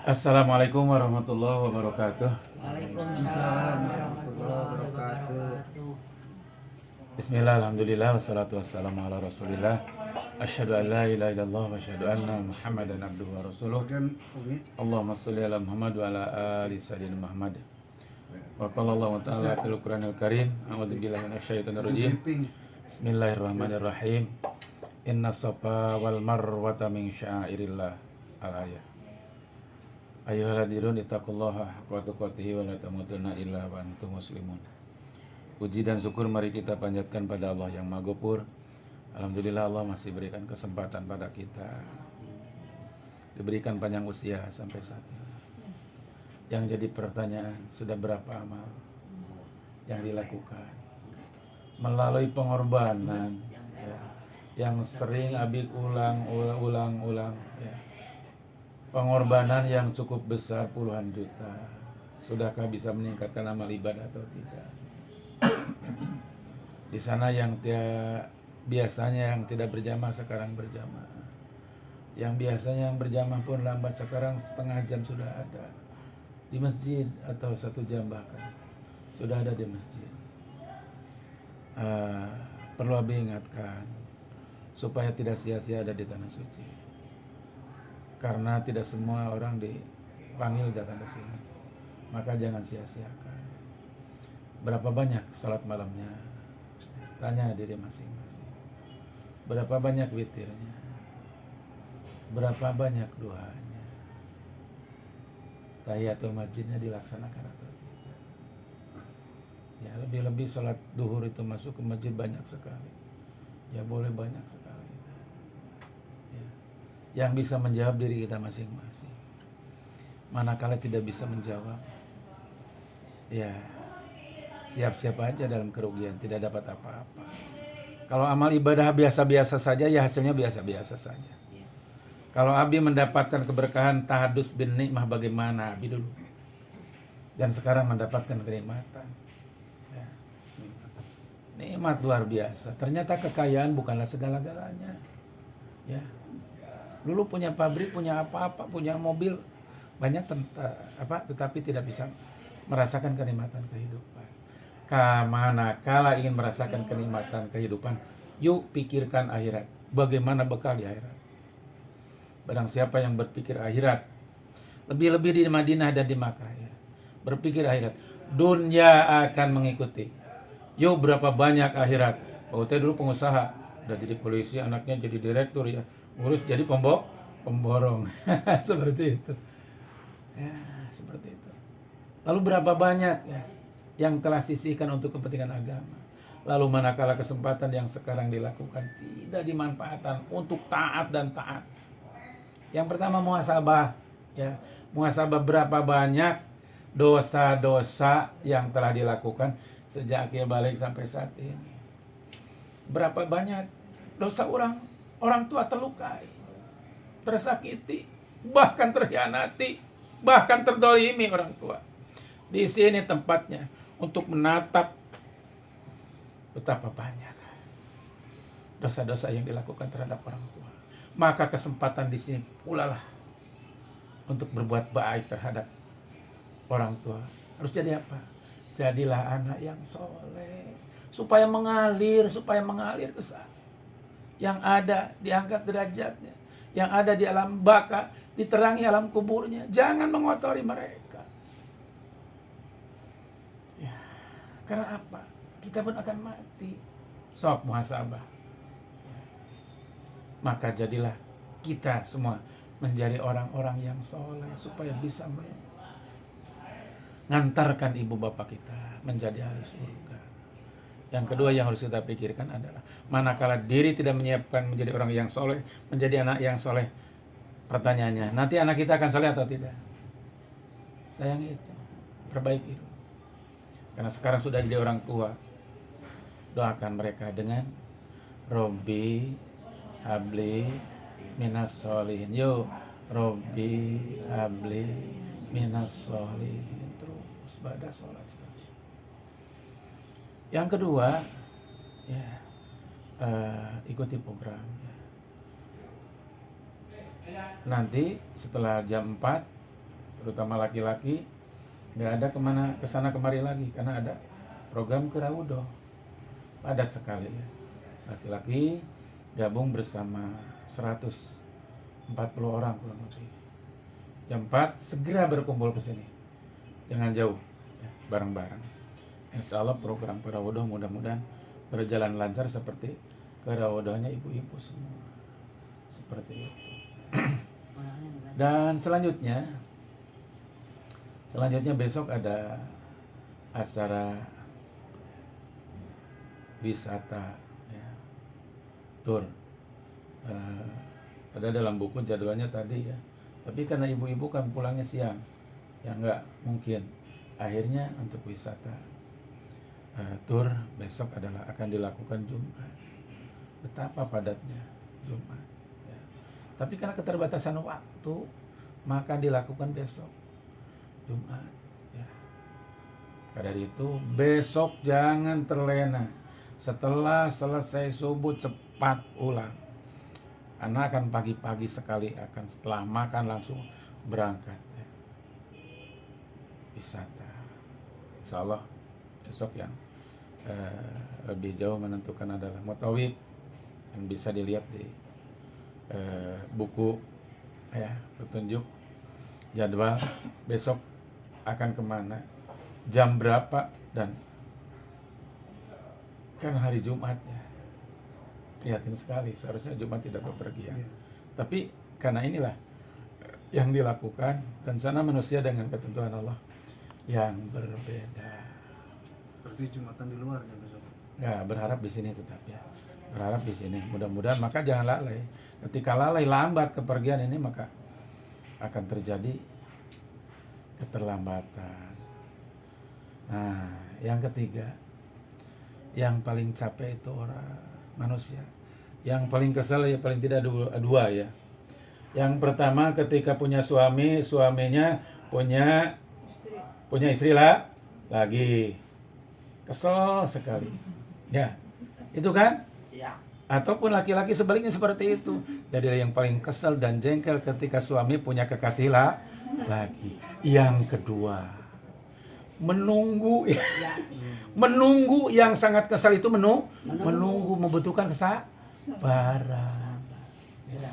Assalamualaikum warahmatullahi wabarakatuh. Waalaikumsalam warahmatullahi wabarakatuh. Bismillah, alhamdulillah, wassalatu wassalamu ala rasulillah. Asyhadu an la ilaha illallah wa asyhadu anna muhammadan abduhu wa rasuluh. Allahumma salli ala Muhammad wa ala ali sayyidina Muhammad. Wa qala Allah ta'ala fil Qur'anil Karim, a'udzu billahi minasyaitonir rajim. Bismillahirrahmanirrahim. Inna safa wal marwata min syairillah. Al-ayah. Ayyuhalladzina ittaqullaha haqqa tuqatih wa la tamutunna illa wa antum muslimun. Puji dan syukur mari kita panjatkan pada Allah yang Maha Ghafur. Alhamdulillah Allah masih berikan kesempatan pada kita, diberikan panjang usia sampai saat ini. Yang jadi pertanyaan, sudah berapa amal yang dilakukan melalui pengorbanan ya, yang sering Abi ulang ya. Pengorbanan yang cukup besar puluhan juta. Sudahkah bisa meningkatkan amal ibadah atau tidak? Di sana yang biasanya yang tidak berjamaah sekarang berjamaah. Yang biasanya yang berjamaah pun lambat sekarang setengah jam sudah ada di masjid atau 1 jam bahkan sudah ada di masjid. Perlu Abi ingatkan supaya tidak sia-sia ada di tanah suci. Karena tidak semua orang dipanggil datang ke sini. Maka jangan sia-siakan. Berapa banyak salat malamnya? Tanya diri masing-masing. Berapa banyak witirnya? Berapa banyak duanya? Tahiyatul masjidnya dilaksanakan atau tidak? Ya, lebih-lebih salat duhur itu masuk ke masjid banyak sekali. Ya boleh banyak sekali. Yang bisa menjawab diri kita masing-masing. Manakala tidak bisa menjawab, ya siap-siap aja dalam kerugian, tidak dapat apa-apa. Kalau amal ibadah biasa-biasa saja, ya hasilnya biasa-biasa saja. Kalau Abi mendapatkan keberkahan tahadus bin nikmah, bagaimana Abi dulu? Dan sekarang mendapatkan kenikmatan. Ya. Nikmat luar biasa. Ternyata kekayaan bukanlah segala-galanya. Ya. Dulu punya pabrik, punya apa-apa, punya mobil banyak tetapi tidak bisa merasakan kenikmatan kehidupan. Manakala ingin merasakan kenikmatan kehidupan, yuk pikirkan akhirat. Bagaimana bekal di akhirat? Barang siapa yang berpikir akhirat, lebih-lebih di Madinah dan di Makkah ya, berpikir akhirat, dunia akan mengikuti. Yuk berapa banyak akhirat? Oh, saya dulu pengusaha, udah jadi polisi, anaknya jadi direktur ya. Ngurus jadi pemborong. Seperti itu ya, seperti itu. Lalu berapa banyak ya yang telah sisihkan untuk kepentingan agama. Lalu manakala kesempatan yang sekarang dilakukan tidak dimanfaatkan untuk taat dan taat. Yang pertama muhasabah ya, muhasabah berapa banyak dosa-dosa yang telah dilakukan sejak akhir balik sampai saat ini. Berapa banyak dosa orang tua terlukai, tersakiti, bahkan terhianati, bahkan terdolimi orang tua. Di sini tempatnya untuk menatap betapa banyak dosa-dosa yang dilakukan terhadap orang tua. Maka kesempatan di sini pula lah untuk berbuat baik terhadap orang tua. Harus jadi apa? Jadilah anak yang soleh, supaya mengalir ke sana. Yang ada diangkat derajatnya, yang ada di alam baka diterangi alam kuburnya. Jangan mengotori mereka ya, karena apa? Kita pun akan mati. Sok muhasabah ya. Maka jadilah kita semua menjadi orang-orang yang soleh, supaya bisa mengantarkan ibu bapak kita menjadi ahli surga. Yang kedua yang harus kita pikirkan adalah manakala diri tidak menyiapkan menjadi orang yang soleh, menjadi anak yang soleh, pertanyaannya, nanti anak kita akan soleh atau tidak? Sayang itu, perbaiki. Karena sekarang sudah jadi orang tua, doakan mereka dengan Robbi habli minas solihin. Yo, Robbi habli minas solihin. Terus pada sholat. Yang kedua, ya ikuti program. Nanti setelah jam 4 terutama laki-laki, nggak ada kesana kemari lagi karena ada program Keraudo, padat sekali ya. Laki-laki gabung bersama 140 orang kurang lebih. Jam 4 segera berkumpul ke sini, jangan jauh ya, bareng-bareng. Insya Allah program Keraudo mudah-mudahan berjalan lancar seperti Keraudonya ibu-ibu semua, seperti itu. Dan selanjutnya besok ada acara wisata ya, tur. Ada dalam buku jadwalnya tadi ya, tapi karena ibu-ibu kan pulangnya siang ya, nggak mungkin. Akhirnya untuk wisata tur besok akan dilakukan Jumat. Betapa padatnya Jumat ya. Tapi karena keterbatasan waktu, maka dilakukan besok Jumat ya. Maka dari itu besok jangan terlena. Setelah selesai subuh cepat pulang. Anak akan pagi-pagi sekali, akan setelah makan langsung berangkat ya. Wisata. Insya Allah besok yang lebih jauh menentukan adalah Mutawib, yang bisa dilihat di buku ya, petunjuk jadwal besok akan kemana, jam berapa, dan kan hari Jumat ya, prihatin sekali, seharusnya Jumat tidak bepergian tapi karena inilah yang dilakukan, dan sana manusia dengan ketentuan Allah yang berbeda. Berarti Jumatan di luar ya besok. Ya, berharap di sini tetap ya. Berharap di sini. Mudah-mudahan, maka jangan lalai. Ketika lalai lambat kepergian ini, maka akan terjadi keterlambatan. Nah, yang ketiga, yang paling capek itu orang manusia. Yang paling kesal ya paling tidak dua ya. Yang pertama ketika punya suami, suaminya punya istri lah lagi. Kesel sekali. Ya. Itu kan? Ya. Ataupun laki-laki sebaliknya seperti itu. Jadi yang paling kesel dan jengkel ketika suami punya kekasih lagi. Yang kedua, menunggu ya. Menunggu, yang sangat kesal itu menunggu membutuhkan kesabaran. Ya.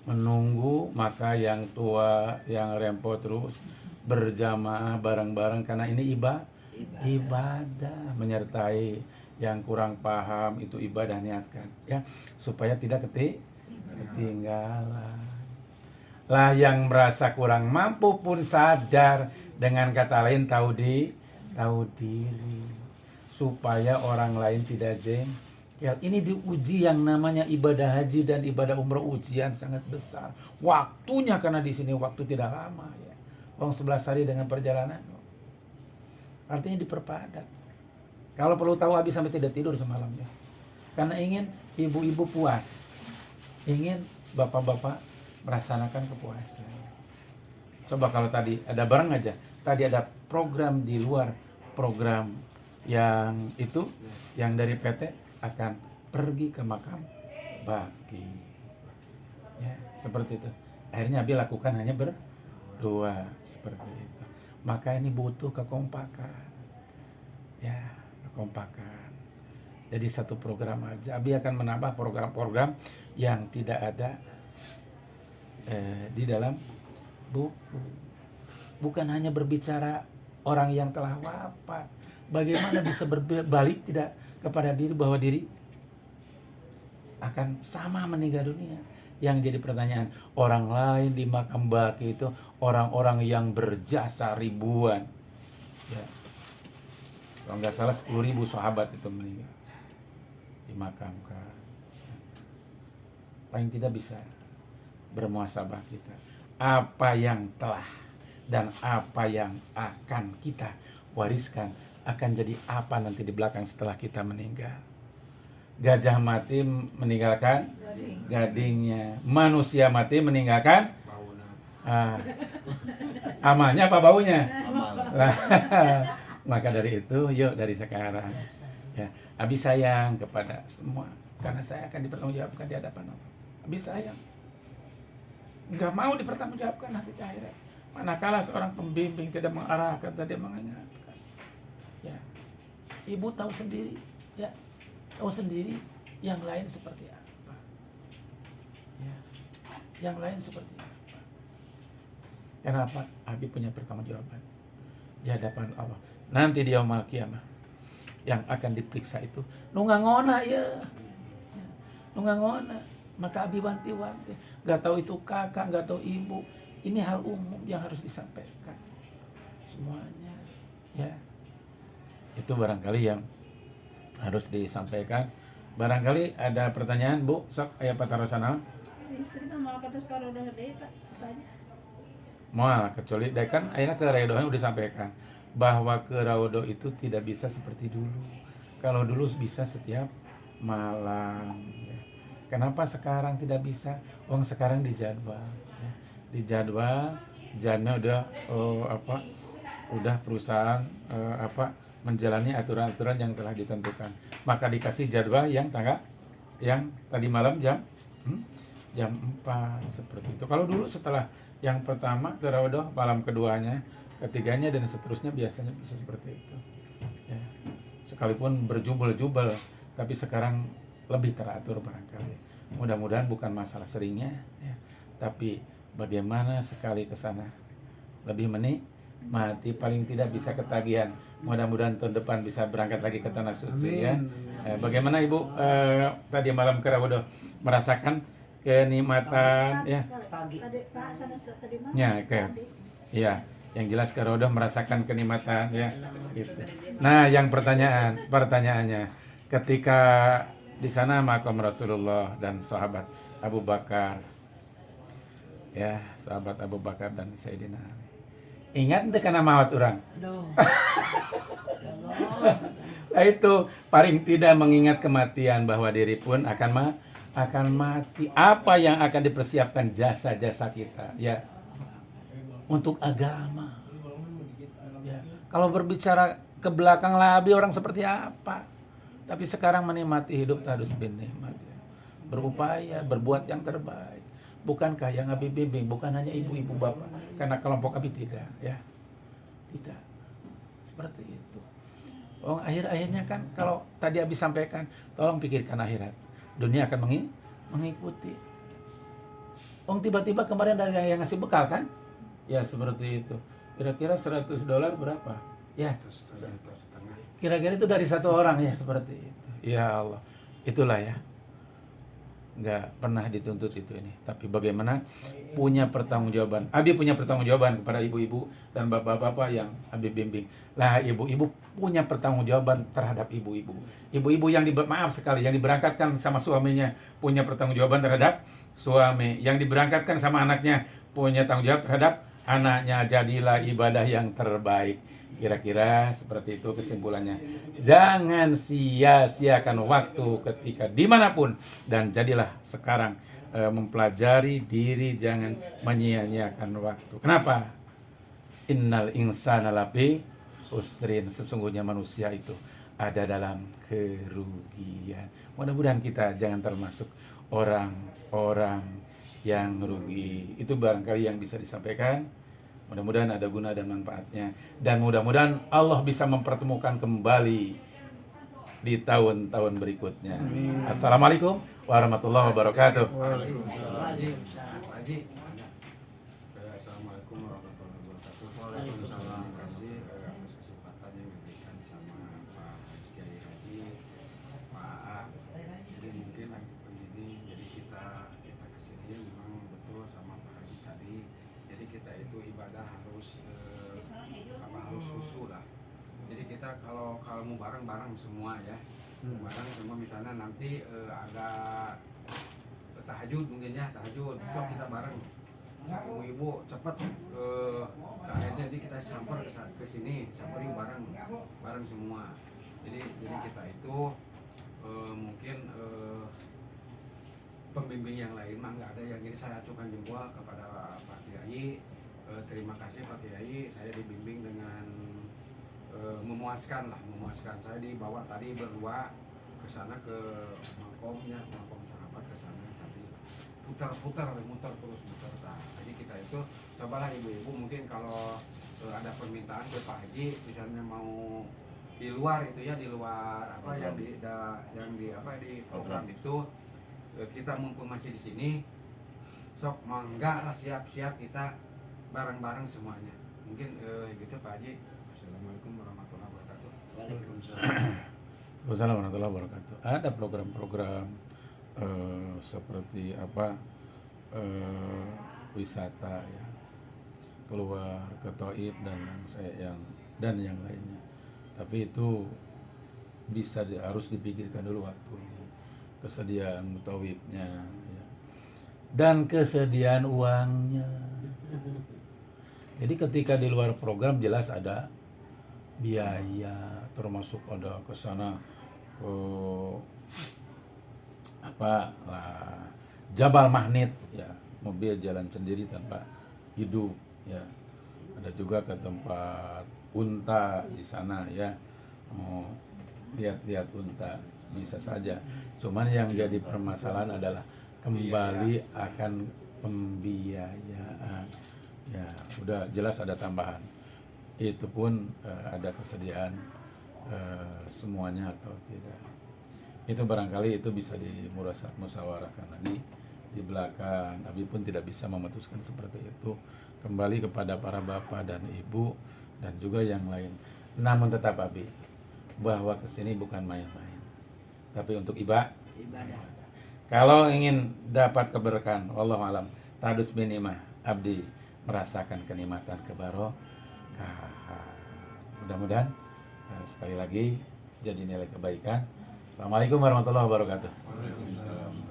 Menunggu, maka yang tua, yang rempot terus berjamaah bareng-bareng karena ini ibadah, menyertai yang kurang paham itu ibadah, niatkan ya supaya tidak ketinggalan. Lah yang merasa kurang mampu pun sadar, dengan kata lain tahu diri supaya orang lain tidak jengkel. Ini diuji yang namanya ibadah haji dan ibadah umroh, ujian sangat besar. Waktunya karena di sini waktu tidak lama ya. 11 hari dengan perjalanan. Artinya diperpadat. Kalau perlu tahu habis sampai tidak tidur semalamnya. Karena ingin ibu-ibu puas. Ingin bapak-bapak merasakan kepuasan. Coba kalau tadi ada barang aja. Tadi ada program di luar program yang itu, yang dari PT akan pergi ke makam baki. Ya, seperti itu. Akhirnya Abi lakukan hanya berdua seperti itu. Maka ini butuh kekompakan. Ya, kekompakan. Jadi satu program aja. Abi akan menambah program-program yang tidak ada di dalam buku. Bukan hanya berbicara orang yang telah wafat. Bagaimana bisa berbalik tidak kepada diri, bahwa diri akan sama meninggal dunia. Yang jadi pertanyaan, orang lain di makam baki itu orang-orang yang berjasa ribuan. Ya. Kalau nggak salah 10.000 sahabat itu meninggal, dimakamkan. Paling tidak bisa bermuhasabah kita. Apa yang telah dan apa yang akan kita wariskan akan jadi apa nanti di belakang setelah kita meninggal. Gajah mati meninggalkan gadingnya. Manusia mati meninggalkan amalnya apa baunya? Maka dari itu, yuk dari sekarang ya, Abi sayang kepada semua karena saya akan dipertanggungjawabkan di hadapan Allah. Abi sayang. nggak mau dipertanggungjawabkan nanti di akhirat. Manakala seorang pembimbing tidak mengarahkan, tidak mengingatkan. Ya, ibu tahu sendiri, ya, tahu sendiri yang lain seperti apa. Ya, yang lain seperti apa. Kenapa? Habib punya pertanggungjawaban di hadapan Allah. Nanti di yaumul qiyamah yang akan diperiksa itu nungangona ya. Nungangona. Maka Abi wanti-wanti, nggak tahu itu kakak, nggak tahu ibu. Ini hal umum yang harus disampaikan semuanya, ya. Itu barangkali yang harus disampaikan. Barangkali ada pertanyaan, Bu. Sok, aya patarosana. Istri mah mau terus kalau udah gede Pak, tanya. Moal kecuali kan akhirnya ke Redohnya udah disampaikan bahwa ke Raudo itu tidak bisa seperti dulu. Kalau dulu bisa setiap malam, ya. Kenapa sekarang tidak bisa? Uang sekarang dijadwal, ya. Dijadwal, jamnya udah udah perusahaan menjalani aturan-aturan yang telah ditentukan. Maka dikasih jadwal yang tadi malam jam 4 seperti itu. Kalau dulu setelah yang pertama ke Raudoh, malam keduanya, ketiganya dan seterusnya biasanya bisa seperti itu. Ya. Sekalipun berjubel-jubel, tapi sekarang lebih teratur barangkali. Mudah-mudahan bukan masalah seringnya, ya, tapi bagaimana sekali ke sana lebih menikmati, paling tidak bisa ketagihan. Mudah-mudahan tahun depan bisa berangkat lagi ke tanah suci, ya. Bagaimana Ibu tadi malam ke Raudoh merasakan kenikmatan, ya? Pagi. Tadi Pak sana tadi mah. Ya, oke. Iya, yang jelas ke Raudoh merasakan kenikmatan, ya. Gitu. Nah, yang pertanyaannya, ketika di sana makam Rasulullah dan sahabat Abu Bakar, ya, sahabat Abu Bakar dan Sayyidina Ali. Ingat ente kana mawat orang? Aduh. Nah, itu paling tidak mengingat kematian, bahwa diri pun akan mati. Apa yang akan dipersiapkan jasa-jasa kita, ya, untuk agama. Ya. Kalau berbicara ke belakang lebih orang seperti apa? Tapi sekarang menikmati hidup harus bernikmat, ya. Berupaya, berbuat yang terbaik. Bukankah yang Abi bimbing bukan hanya ibu-ibu bapak, karena kelompok Abi tidak, ya. Tidak. Seperti itu. Oh, akhir-akhirnya kan kalau tadi Abi sampaikan, tolong pikirkan akhirat. Dunia akan mengikuti. Tiba-tiba kemarin dari yang ngasih bekal kan? Ya, seperti itu. Kira-kira $100 berapa? Ya, kira-kira itu dari satu orang, ya, seperti itu. Ya Allah, itulah, ya. Nggak pernah dituntut itu ini. Tapi bagaimana punya pertanggungjawaban. Abi punya pertanggungjawaban kepada ibu-ibu dan bapak-bapak yang Abi bimbing. Lah, ibu-ibu punya pertanggungjawaban terhadap ibu-ibu. Ibu-ibu yang yang diberangkatkan sama suaminya punya pertanggungjawaban terhadap suami. Yang diberangkatkan sama anaknya punya tanggung jawab terhadap anaknya. Jadilah ibadah yang terbaik. Kira-kira seperti itu kesimpulannya. Jangan sia-siakan waktu ketika dimanapun, dan jadilah sekarang mempelajari diri, jangan menyia-nyiakan waktu. Kenapa? Innal insana lafi usrin, sesungguhnya manusia itu ada dalam kerugian. Mudah-mudahan kita jangan termasuk orang-orang yang rugi. Itu barangkali yang bisa disampaikan. Mudah-mudahan ada guna dan manfaatnya. Dan mudah-mudahan Allah bisa mempertemukan kembali di tahun-tahun berikutnya. Assalamualaikum warahmatullahi wabarakatuh. Assalamualaikum warahmatullahi wabarakatuh. Waalaikumsalam. Terima kasih atas kesempatan yang diberikan sama Pak Haji Kiai Haji, Pak A. Jadi mungkin begini, jadi kita kesini memang betul sama Pak Haji tadi. Jadi kita itu ibadah harus khusyuk lah. Jadi kita kalau mau bareng-bareng semua, ya, bareng semua, misalnya nanti ada tahajud mungkin, ya, tahajud besok kita bareng. Ibu-ibu cepet ke akhirnya, jadi kita samper ke sini, samper yuk bareng semua. Jadi kita itu mungkin pembimbing yang lain mah nggak ada yang ini. Saya acukan jempol kepada Pak Kiai. Terima kasih Pak Kiai, saya dibimbing dengan memuaskan. Saya dibawa tadi berdua ke sana, ke makom sahabat ke sana, tapi muter terus. cobalah ibu-ibu mungkin kalau ada permintaan ke Pak Haji misalnya mau di luar itu ya, di luar apa yang di apa di program itu, kita mumpung masih di sini sok mangga lah, siap-siap kita bareng-bareng semuanya. Mungkin gitu Pak Haji. Assalamualaikum warahmatullahi wabarakatuh. Waalaikumsalam warahmatullahi wabarakatuh. Ada program-program seperti apa wisata ya, keluar ke Taif dan yang lainnya. Tapi itu harus dipikirkan dulu waktunya, kesediaan mutawifnya ya, dan kesediaan uangnya. Jadi ketika di luar program jelas ada biaya, termasuk ada ke sana ke apa lah, Jabal Magnit ya, mobil jalan sendiri tanpa hidup ya. Ada juga ke tempat unta di sana ya, lihat-lihat unta bisa saja. Cuman yang jadi permasalahan adalah kembali akan pembiayaan ya. Udah jelas ada tambahan, itu pun ada kesediaan semuanya atau tidak, itu barangkali itu bisa dimusyawarahkan lagi di belakang. Abi pun tidak bisa memutuskan seperti itu, kembali kepada para bapak dan ibu dan juga yang lain. Namun tetap Abi bahwa kesini bukan main-main, tapi untuk ibadah. Kalau ingin dapat keberkahan, wallahu alam, tadus binimah, Abdi merasakan kenikmatan kebarokahan. Mudah-mudahan sekali lagi jadi nilai kebaikan. Assalamualaikum warahmatullahi wabarakatuh. Waalaikumsalam.